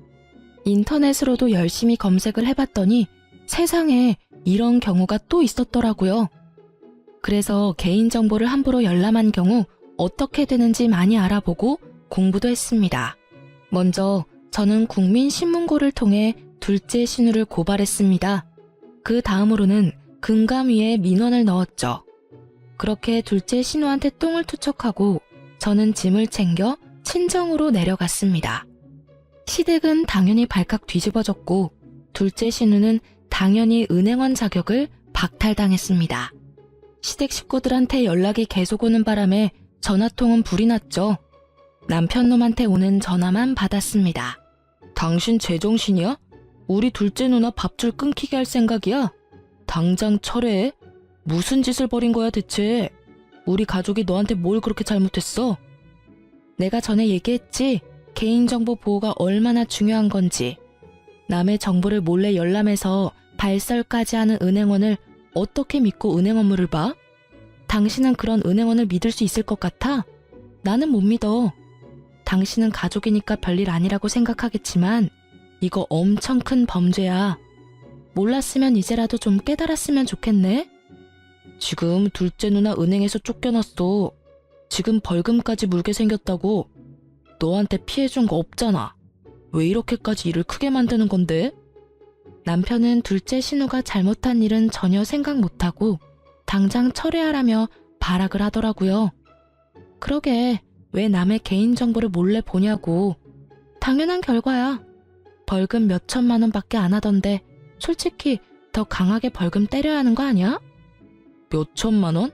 인터넷으로도 열심히 검색을 해봤더니 세상에 이런 경우가 또 있었더라고요. 그래서 개인정보를 함부로 열람한 경우 어떻게 되는지 많이 알아보고 공부도 했습니다. 먼저 저는 국민신문고를 통해 둘째 신우를 고발했습니다. 그 다음으로는 금감위에 민원을 넣었죠. 그렇게 둘째 신우한테 똥을 투척하고 저는 짐을 챙겨 친정으로 내려갔습니다. 시댁은 당연히 발칵 뒤집어졌고 둘째 신우는 당연히 은행원 자격을 박탈당했습니다. 시댁 식구들한테 연락이 계속 오는 바람에 전화통은 불이 났죠. 남편놈한테 오는 전화만 받았습니다. 당신 제정신이야? 우리 둘째 누나 밥줄 끊기게 할 생각이야? 당장 철회해. 무슨 짓을 벌인 거야 대체? 우리 가족이 너한테 뭘 그렇게 잘못했어? 내가 전에 얘기했지? 개인정보 보호가 얼마나 중요한 건지. 남의 정보를 몰래 열람해서 발설까지 하는 은행원을 어떻게 믿고 은행 업무를 봐? 당신은 그런 은행원을 믿을 수 있을 것 같아? 나는 못 믿어. 당신은 가족이니까 별일 아니라고 생각하겠지만 이거 엄청 큰 범죄야. 몰랐으면 이제라도 좀 깨달았으면 좋겠네? 지금 둘째 누나 은행에서 쫓겨났어. 지금 벌금까지 물게 생겼다고. 너한테 피해준 거 없잖아. 왜 이렇게까지 일을 크게 만드는 건데? 남편은 둘째 신우가 잘못한 일은 전혀 생각 못하고 당장 철회하라며 발악을 하더라고요. 그러게 왜 남의 개인정보를 몰래 보냐고. 당연한 결과야. 벌금 몇 천만 원밖에 안 하던데 솔직히 더 강하게 벌금 때려야 하는 거 아니야? 몇 천만 원?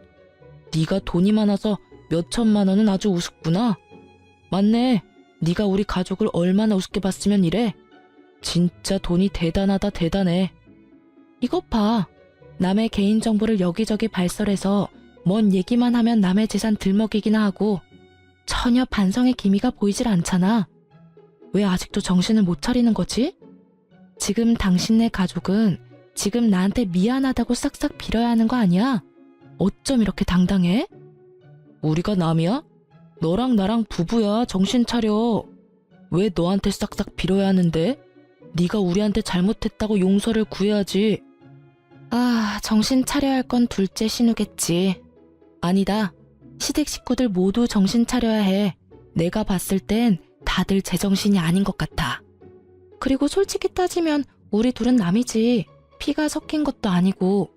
네가 돈이 많아서 몇 천만 원은 아주 우습구나. 맞네. 네가 우리 가족을 얼마나 우습게 봤으면 이래. 진짜 돈이 대단하다 대단해. 이것 봐. 남의 개인정보를 여기저기 발설해서 뭔 얘기만 하면 남의 재산 들먹이기나 하고 전혀 반성의 기미가 보이질 않잖아. 왜 아직도 정신을 못 차리는 거지? 지금 당신네 가족은 지금 나한테 미안하다고 싹싹 빌어야 하는 거 아니야? 어쩜 이렇게 당당해? 우리가 남이야? 너랑 나랑 부부야. 정신 차려. 왜 너한테 싹싹 빌어야 하는데? 네가 우리한테 잘못했다고 용서를 구해야지. 아, 정신 차려야 할 건 둘째 신우겠지. 아니다. 시댁 식구들 모두 정신 차려야 해. 내가 봤을 땐 다들 제정신이 아닌 것 같아. 그리고 솔직히 따지면 우리 둘은 남이지. 피가 섞인 것도 아니고.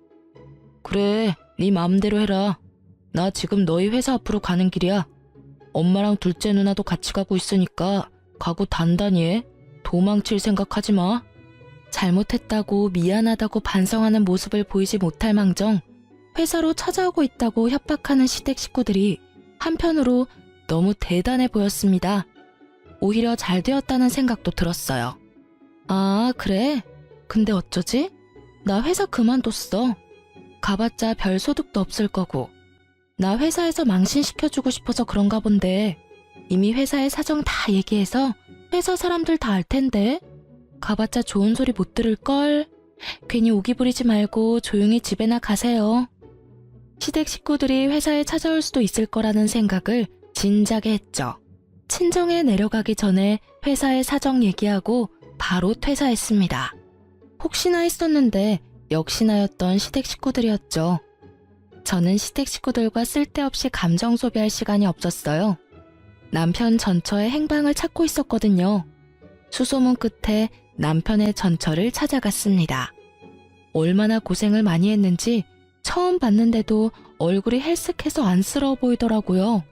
그래, 네 마음대로 해라. 나 지금 너희 회사 앞으로 가는 길이야. 엄마랑 둘째 누나도 같이 가고 있으니까 각오 단단히 해. 도망칠 생각하지 마. 잘못했다고 미안하다고 반성하는 모습을 보이지 못할 망정 회사로 찾아오고 있다고 협박하는 시댁 식구들이 한편으로 너무 대단해 보였습니다. 오히려 잘 되었다는 생각도 들었어요. 아, 그래? 근데 어쩌지? 나 회사 그만뒀어. 가봤자 별 소득도 없을 거고. 나 회사에서 망신시켜주고 싶어서 그런가 본데 이미 회사의 사정 다 얘기해서 회사 사람들 다 알 텐데. 가봤자 좋은 소리 못 들을걸. 괜히 오기 부리지 말고 조용히 집에나 가세요. 시댁 식구들이 회사에 찾아올 수도 있을 거라는 생각을 진작에 했죠. 친정에 내려가기 전에 회사의 사정 얘기하고 바로 퇴사했습니다. 혹시나 했었는데 역시나였던 시댁 식구들이었죠. 저는 시댁 식구들과 쓸데없이 감정 소비할 시간이 없었어요. 남편 전처의 행방을 찾고 있었거든요. 수소문 끝에 남편의 전처를 찾아갔습니다. 얼마나 고생을 많이 했는지 처음 봤는데도 얼굴이 헬쓱해서 안쓰러워 보이더라고요.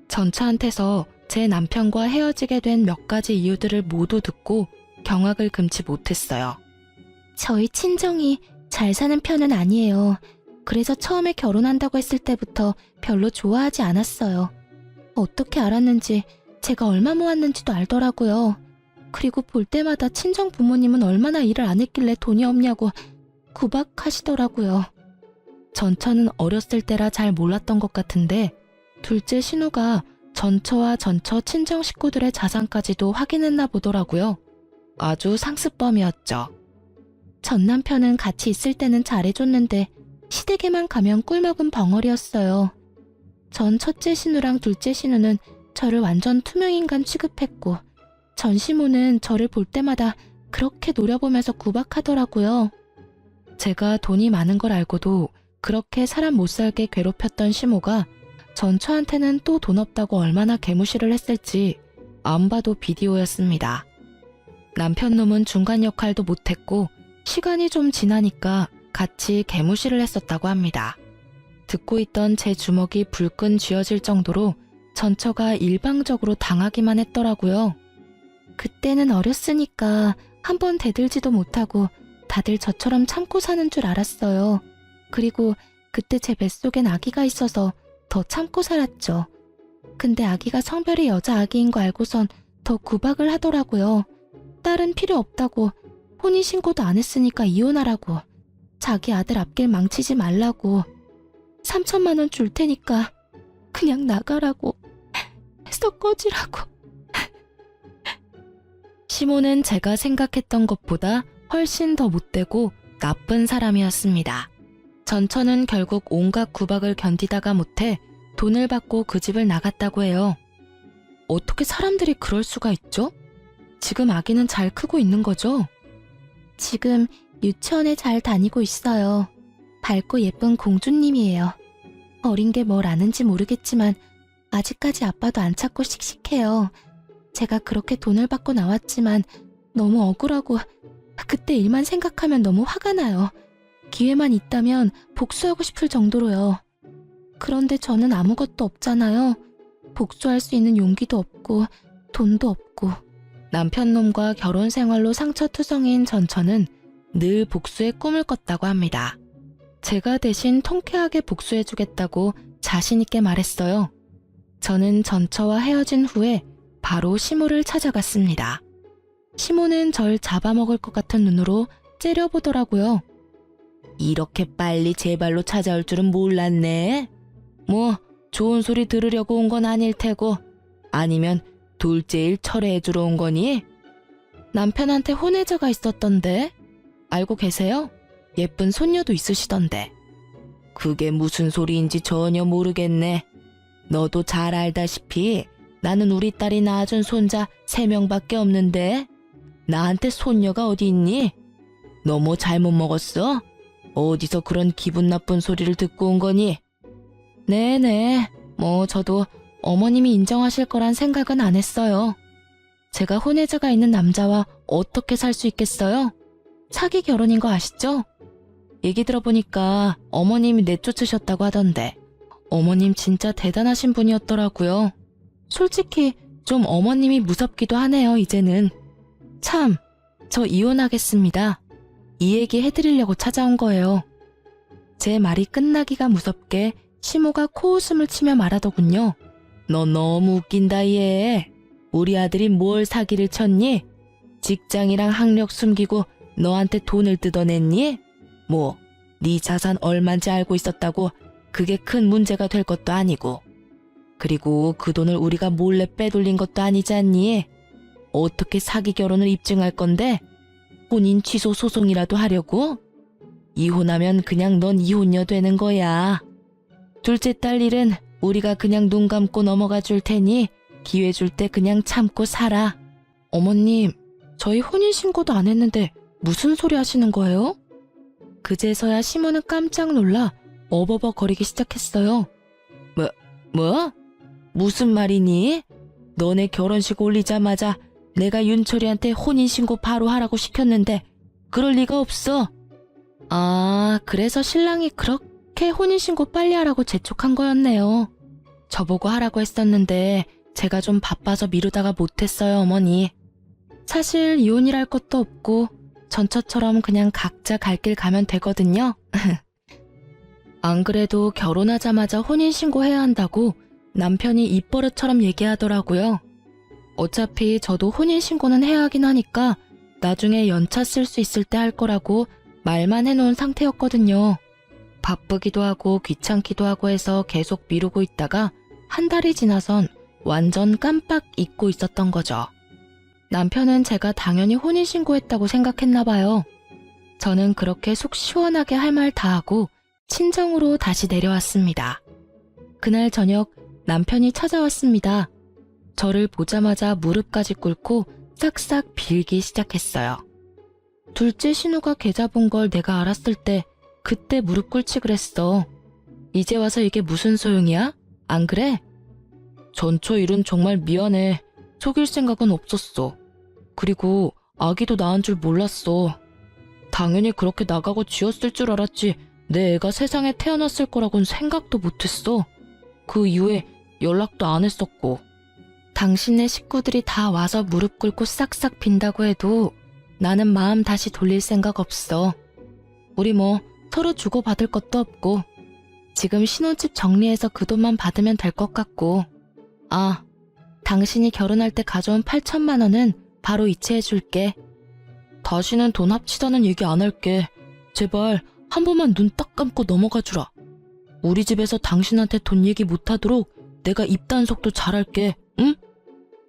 전처한테서 제 남편과 헤어지게 된 몇 가지 이유들을 모두 듣고 경악을 금치 못했어요. 저희 친정이 잘 사는 편은 아니에요. 그래서 처음에 결혼한다고 했을 때부터 별로 좋아하지 않았어요. 어떻게 알았는지 제가 얼마 모았는지도 알더라고요. 그리고 볼 때마다 친정 부모님은 얼마나 일을 안 했길래 돈이 없냐고 구박하시더라고요. 전처는 어렸을 때라 잘 몰랐던 것 같은데 둘째 신우가 전처와 전처 친정 식구들의 자산까지도 확인했나 보더라고요. 아주 상습범이었죠. 전 남편은 같이 있을 때는 잘해줬는데 시댁에만 가면 꿀먹은 벙어리였어요. 전 첫째 신우랑 둘째 신우는 저를 완전 투명인간 취급했고 전 시모는 저를 볼 때마다 그렇게 노려보면서 구박하더라고요. 제가 돈이 많은 걸 알고도 그렇게 사람 못 살게 괴롭혔던 시모가 전처한테는 또 돈 없다고 얼마나 개무시를 했을지 안 봐도 비디오였습니다. 남편 놈은 중간 역할도 못했고 시간이 좀 지나니까 같이 개무시를 했었다고 합니다. 듣고 있던 제 주먹이 불끈 쥐어질 정도로 전처가 일방적으로 당하기만 했더라고요. 그때는 어렸으니까 한번 대들지도 못하고 다들 저처럼 참고 사는 줄 알았어요. 그리고 그때 제 뱃속엔 아기가 있어서 더 참고 살았죠. 근데 아기가 성별이 여자 아기인 거 알고선 더 구박을 하더라고요. 딸은 필요 없다고, 혼인신고도 안 했으니까 이혼하라고, 자기 아들 앞길 망치지 말라고, 3천만 원 줄 테니까 그냥 나가라고 해서 꺼지라고. 시모는 제가 생각했던 것보다 훨씬 더 못되고 나쁜 사람이었습니다. 전처는 결국 온갖 구박을 견디다가 못해 돈을 받고 그 집을 나갔다고 해요. 어떻게 사람들이 그럴 수가 있죠? 지금 아기는 잘 크고 있는 거죠? 지금 유치원에 잘 다니고 있어요. 밝고 예쁜 공주님이에요. 어린 게 뭘 아는지 모르겠지만 아직까지 아빠도 안 찾고 씩씩해요. 제가 그렇게 돈을 받고 나왔지만 너무 억울하고 그때 일만 생각하면 너무 화가 나요. 기회만 있다면 복수하고 싶을 정도로요. 그런데 저는 아무것도 없잖아요. 복수할 수 있는 용기도 없고 돈도 없고. 남편놈과 결혼 생활로 상처투성이인 전처는 늘 복수의 꿈을 꿨다고 합니다. 제가 대신 통쾌하게 복수해주겠다고 자신있게 말했어요. 저는 전처와 헤어진 후에 바로 시모를 찾아갔습니다. 시모는 절 잡아먹을 것 같은 눈으로 째려보더라고요. 이렇게 빨리 제 발로 찾아올 줄은 몰랐네. 뭐 좋은 소리 들으려고 온 건 아닐 테고, 아니면 둘째 일 철회해주러 온 거니? 남편한테 혼외자가 있었던데. 알고 계세요? 예쁜 손녀도 있으시던데. 그게 무슨 소리인지 전혀 모르겠네. 너도 잘 알다시피 나는 우리 딸이 낳아준 손자 3명밖에 없는데 나한테 손녀가 어디 있니? 너 뭐 잘못 먹었어? 어디서 그런 기분 나쁜 소리를 듣고 온 거니? 네네, 뭐 저도 어머님이 인정하실 거란 생각은 안 했어요. 제가 혼외자가 있는 남자와 어떻게 살 수 있겠어요? 사기 결혼인 거 아시죠? 얘기 들어보니까 어머님이 내쫓으셨다고 하던데 어머님 진짜 대단하신 분이었더라고요. 솔직히 좀 어머님이 무섭기도 하네요, 이제는. 참, 저 이혼하겠습니다. 이 얘기 해드리려고 찾아온 거예요. 제 말이 끝나기가 무섭게 시모가 코웃음을 치며 말하더군요. 너 너무 웃긴다 얘. 우리 아들이 뭘 사기를 쳤니? 직장이랑 학력 숨기고 너한테 돈을 뜯어냈니? 뭐, 네 자산 얼만지 알고 있었다고 그게 큰 문제가 될 것도 아니고. 그리고 그 돈을 우리가 몰래 빼돌린 것도 아니지 않니? 어떻게 사기 결혼을 입증할 건데? 혼인 취소 소송이라도 하려고? 이혼하면 그냥 넌 이혼녀 되는 거야. 둘째 딸 일은 우리가 그냥 눈 감고 넘어가 줄 테니 기회 줄 때 그냥 참고 살아. 어머님, 저희 혼인신고도 안 했는데 무슨 소리 하시는 거예요? 그제서야 시모는 깜짝 놀라 어버버거리기 시작했어요. 뭐? 무슨 말이니? 너네 결혼식 올리자마자 내가 윤철이한테 혼인신고 바로 하라고 시켰는데 그럴 리가 없어. 아, 그래서 신랑이 그렇게 혼인신고 빨리 하라고 재촉한 거였네요. 저보고 하라고 했었는데 제가 좀 바빠서 미루다가 못했어요, 어머니. 사실 이혼이랄 것도 없고 전처처럼 그냥 각자 갈 길 가면 되거든요. 안 그래도 결혼하자마자 혼인신고해야 한다고 남편이 입버릇처럼 얘기하더라고요. 어차피 저도 혼인신고는 해야 하긴 하니까 나중에 연차 쓸 수 있을 때 할 거라고 말만 해놓은 상태였거든요. 바쁘기도 하고 귀찮기도 하고 해서 계속 미루고 있다가 한 달이 지나선 완전 깜빡 잊고 있었던 거죠. 남편은 제가 당연히 혼인신고했다고 생각했나 봐요. 저는 그렇게 속 시원하게 할 말 다 하고 친정으로 다시 내려왔습니다. 그날 저녁 남편이 찾아왔습니다. 저를 보자마자 무릎까지 꿇고 싹싹 빌기 시작했어요. 둘째 신우가 계좌 본 걸 내가 알았을 때 그때 무릎 꿇지 그랬어. 이제 와서 이게 무슨 소용이야? 안 그래? 전처 일은 정말 미안해. 속일 생각은 없었어. 그리고 아기도 낳은 줄 몰랐어. 당연히 그렇게 나가고 쥐었을 줄 알았지 내 애가 세상에 태어났을 거라고는 생각도 못했어. 그 이후에 연락도 안 했었고. 당신네 식구들이 다 와서 무릎 꿇고 싹싹 빈다고 해도 나는 마음 다시 돌릴 생각 없어. 우리 뭐 서로 주고받을 것도 없고 지금 신혼집 정리해서 그 돈만 받으면 될 것 같고. 아, 당신이 결혼할 때 가져온 8천만 원은 바로 이체해줄게. 다시는 돈 합치자는 얘기 안 할게. 제발 한 번만 눈 딱 감고 넘어가주라. 우리 집에서 당신한테 돈 얘기 못하도록 내가 입단속도 잘할게. 응?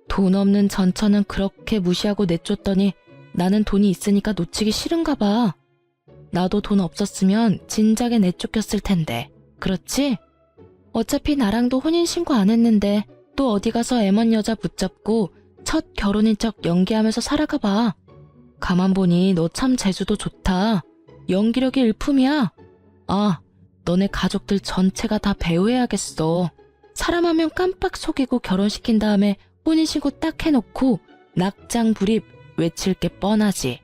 돈 없는 전처는 그렇게 무시하고 내쫓더니 나는 돈이 있으니까 놓치기 싫은가 봐. 나도 돈 없었으면 진작에 내쫓겼을 텐데. 그렇지? 어차피 나랑도 혼인신고 안 했는데 또 어디 가서 M1 여자 붙잡고 첫 결혼인 척 연기하면서 살아가 봐. 가만 보니 너 참 재주도 좋다. 연기력이 일품이야. 아, 너네 가족들 전체가 다 배우해야겠어. 사람 하면 깜빡 속이고 결혼시킨 다음에 혼인신고 딱 해놓고 낙장 불입 외칠 게 뻔하지.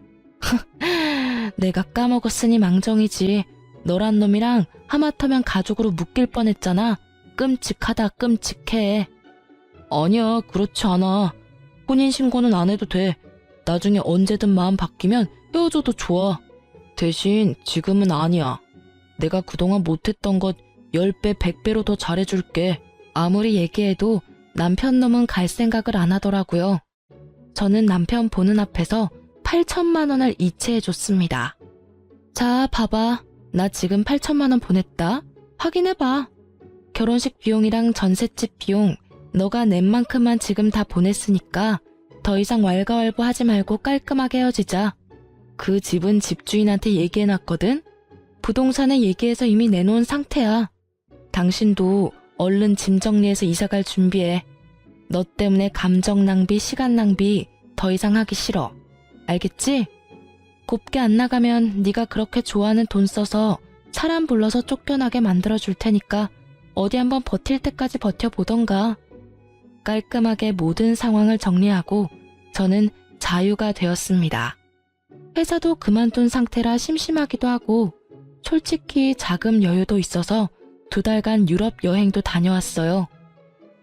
내가 까먹었으니 망정이지. 너란 놈이랑 하마터면 가족으로 묶일 뻔했잖아. 끔찍하다 끔찍해. 아니야, 그렇지 않아. 혼인신고는 안 해도 돼. 나중에 언제든 마음 바뀌면 헤어져도 좋아. 대신 지금은 아니야. 내가 그동안 못했던 것 10배 100배로 더 잘해줄게. 아무리 얘기해도 남편 놈은 갈 생각을 안 하더라고요. 저는 남편 보는 앞에서 8천만 원을 이체해줬습니다. 자, 봐봐. 나 지금 8천만 원 보냈다. 확인해봐. 결혼식 비용이랑 전셋집 비용 너가 낸 만큼만 지금 다 보냈으니까 더 이상 왈가왈부 하지 말고 깔끔하게 헤어지자. 그 집은 집주인한테 얘기해놨거든. 부동산에 얘기해서 이미 내놓은 상태야. 당신도 얼른 짐 정리해서 이사갈 준비해. 너 때문에 감정 낭비, 시간 낭비 더 이상 하기 싫어. 알겠지? 곱게 안 나가면 네가 그렇게 좋아하는 돈 써서 사람 불러서 쫓겨나게 만들어줄 테니까 어디 한번 버틸 때까지 버텨보던가. 깔끔하게 모든 상황을 정리하고 저는 자유가 되었습니다. 회사도 그만둔 상태라 심심하기도 하고 솔직히 자금 여유도 있어서 2달간 유럽 여행도 다녀왔어요.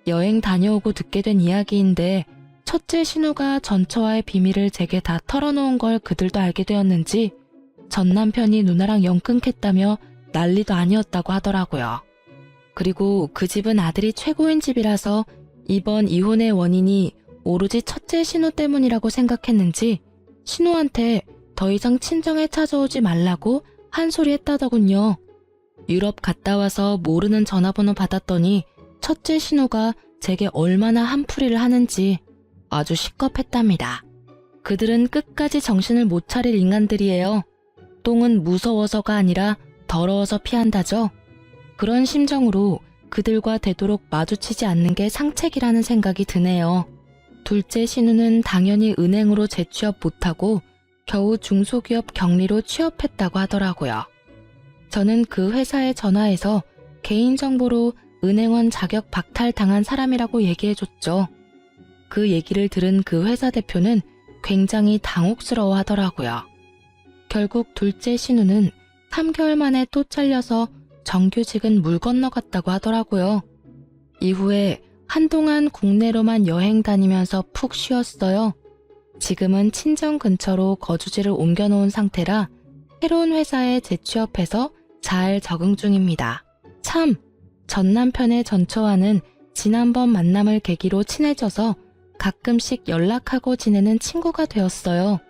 여행 다녀오고 듣게 된 이야기인데 첫째 신우가 전처와의 비밀을 제게 다 털어놓은 걸 그들도 알게 되었는지 전 남편이 누나랑 영 끊겠다며 난리도 아니었다고 하더라고요. 그리고 그 집은 아들이 최고인 집이라서 이번 이혼의 원인이 오로지 첫째 신우 때문이라고 생각했는지 신우한테 더 이상 친정에 찾아오지 말라고 한 소리 했다더군요. 유럽 갔다 와서 모르는 전화번호 받았더니 첫째 신우가 제게 얼마나 한풀이를 하는지 아주 시겁했답니다. 그들은 끝까지 정신을 못 차릴 인간들이에요. 똥은 무서워서가 아니라 더러워서 피한다죠. 그런 심정으로 그들과 되도록 마주치지 않는 게 상책이라는 생각이 드네요. 둘째 신우는 당연히 은행으로 재취업 못하고 겨우 중소기업 경리로 취업했다고 하더라고요. 저는 그 회사에 전화해서 개인정보로 은행원 자격 박탈당한 사람이라고 얘기해줬죠. 그 얘기를 들은 그 회사 대표는 굉장히 당혹스러워 하더라고요. 결국 둘째 신우는 3개월 만에 또 잘려서 정규직은 물 건너갔다고 하더라고요. 이후에 한동안 국내로만 여행 다니면서 푹 쉬었어요. 지금은 친정 근처로 거주지를 옮겨놓은 상태라 새로운 회사에 재취업해서 잘 적응 중입니다. 참, 전 남편의 전처와는 지난번 만남을 계기로 친해져서 가끔씩 연락하고 지내는 친구가 되었어요.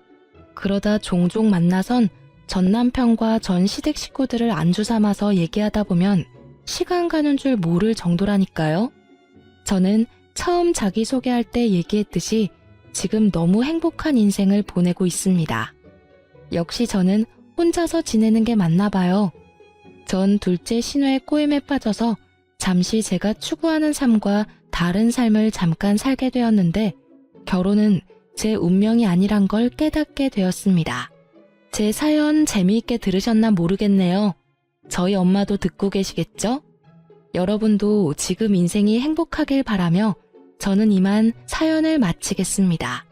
그러다 종종 만나선 전 남편과 전 시댁 식구들을 안주 삼아서 얘기하다 보면 시간 가는 줄 모를 정도라니까요. 저는 처음 자기소개할 때 얘기했듯이 지금 너무 행복한 인생을 보내고 있습니다. 역시 저는 혼자서 지내는 게 맞나 봐요. 전 둘째 신우의 꼬임에 빠져서 잠시 제가 추구하는 삶과 다른 삶을 잠깐 살게 되었는데 결혼은 제 운명이 아니란 걸 깨닫게 되었습니다. 제 사연 재미있게 들으셨나 모르겠네요. 저희 엄마도 듣고 계시겠죠? 여러분도 지금 인생이 행복하길 바라며 저는 이만 사연을 마치겠습니다.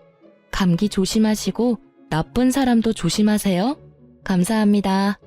감기 조심하시고 나쁜 사람도 조심하세요. 감사합니다.